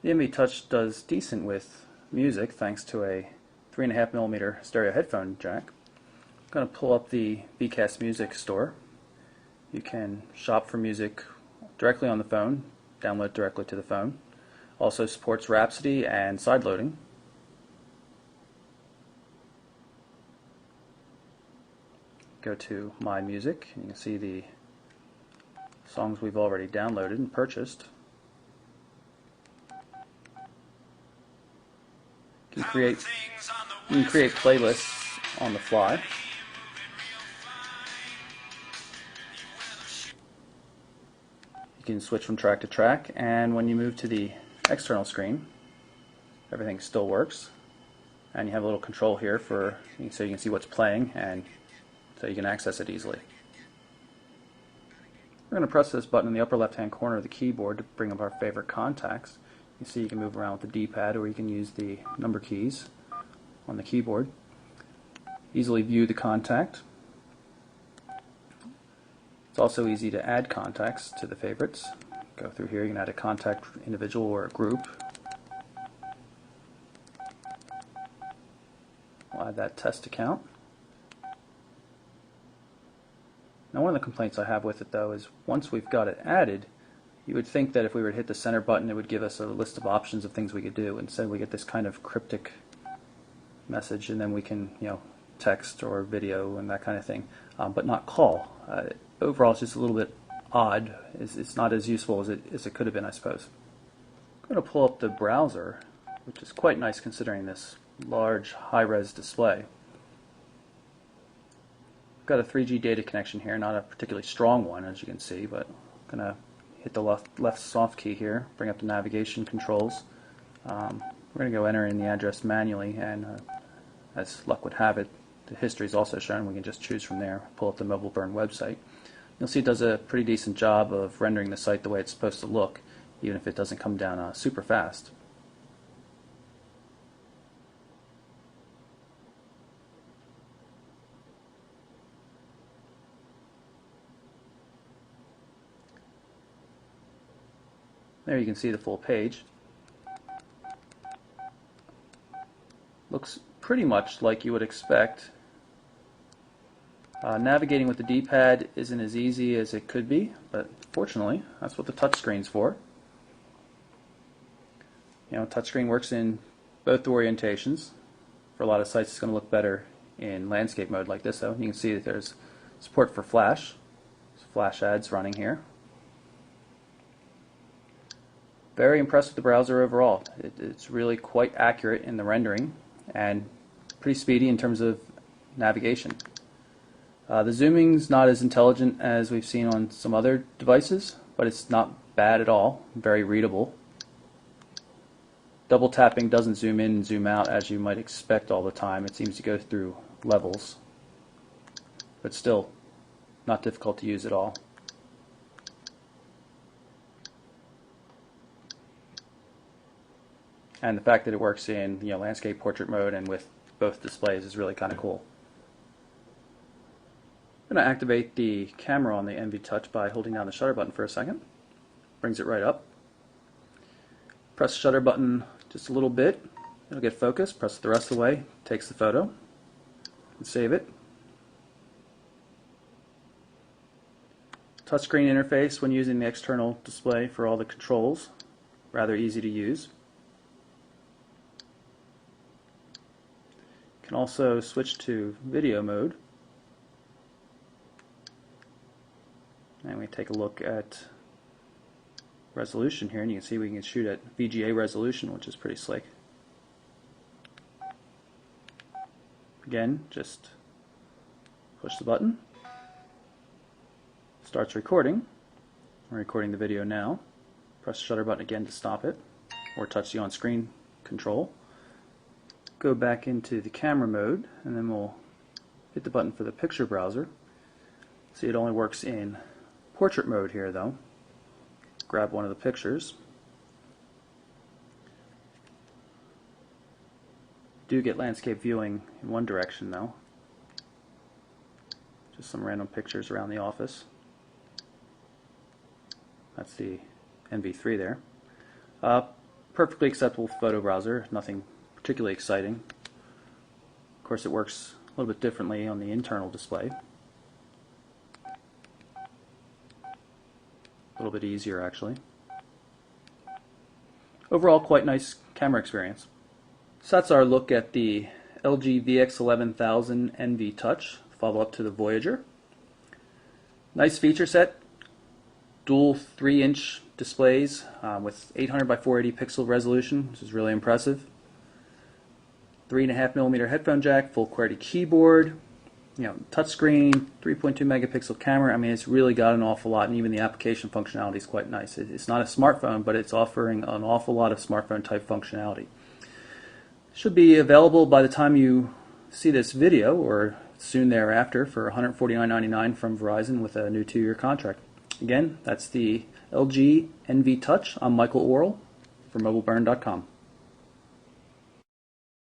The Envy Touch does decent with music thanks to a 3.5mm stereo headphone jack. I'm going to pull up the VCast Music store. You can shop for music directly on the phone, download directly to the phone. Also supports Rhapsody and sideloading. Go to My Music, and you can see the songs we've already downloaded and purchased. You can create playlists on the fly. You can switch from track to track, and when you move to the external screen, everything still works. And you have a little control here so you can see what's playing, and so you can access it easily. We're going to press this button in the upper left-hand corner of the keyboard to bring up our favorite contacts. You see you can move around with the D-pad, or you can use the number keys on the keyboard. Easily view the contact. It's also easy to add contacts to the favorites. Go through here, you can add a contact individual or a group. We'll add that test account. Now, one of the complaints I have with it, though, is once we've got it added, you would think that if we were to hit the center button, it would give us a list of options of things we could do. Instead, we get this kind of cryptic message, and then we can, text or video and that kind of thing, but not call. Overall, it's just a little bit odd. It's not as useful as it could have been, I suppose. I'm going to pull up the browser, which is quite nice considering this large, high-res display. Got a 3G data connection here, not a particularly strong one, as you can see, but I'm going to hit the left soft key here, bring up the navigation controls. We're going to go enter in the address manually, and as luck would have it, the history is also shown. We can just choose from there, pull up the Mobile Burn website. You'll see it does a pretty decent job of rendering the site the way it's supposed to look, even if it doesn't come down super fast. There you can see the full page. Looks pretty much like you would expect. Navigating with the D-pad isn't as easy as it could be, but fortunately, that's what the touchscreen's for. Touchscreen works in both orientations. For a lot of sites, it's going to look better in landscape mode like this, though. You can see that there's support for Flash. There's Flash ads running here. Very impressed with the browser overall. It's really quite accurate in the rendering and pretty speedy in terms of navigation. The zooming's not as intelligent as we've seen on some other devices, but it's not bad at all. Very readable. Double tapping doesn't zoom in and zoom out as you might expect all the time. It seems to go through levels, but still not difficult to use at all. And the fact that it works in landscape portrait mode and with both displays is really kind of cool. I'm going to activate the camera on the Envy Touch by holding down the shutter button for a second. Brings it right up. Press the shutter button just a little bit. It'll get focused. Press it the rest of the way. Takes the photo. And save it. Touchscreen interface when using the external display for all the controls. Rather easy to use. Can also switch to video mode, and we take a look at resolution here, and you can see we can shoot at VGA resolution, which is pretty slick. Again, just push the button, starts recording. We're recording the video now. Press the shutter button again to stop it, or touch the on-screen control. Go back into the camera mode, and then we'll hit the button for the picture browser. See, it only works in portrait mode here, though. Grab one of the pictures. Do get landscape viewing in one direction, though. Just some random pictures around the office. That's the NV3 there. perfectly acceptable photo browser, nothing particularly exciting. Of course, it works a little bit differently on the internal display. A little bit easier, actually. Overall, quite nice camera experience. So that's our look at the LG VX11000 NV Touch, follow-up to the Voyager. Nice feature set. Dual 3-inch displays with 800 by 480 pixel resolution, which is really impressive. 3.5mm headphone jack, full QWERTY keyboard, touchscreen, 3.2 megapixel camera. I mean, it's really got an awful lot, and even the application functionality is quite nice. It's not a smartphone, but it's offering an awful lot of smartphone type functionality. Should be available by the time you see this video, or soon thereafter, for $149.99 from Verizon with a new 2-year contract. Again, that's the LG NV Touch. I'm Michael Orrell for MobileBurn.com.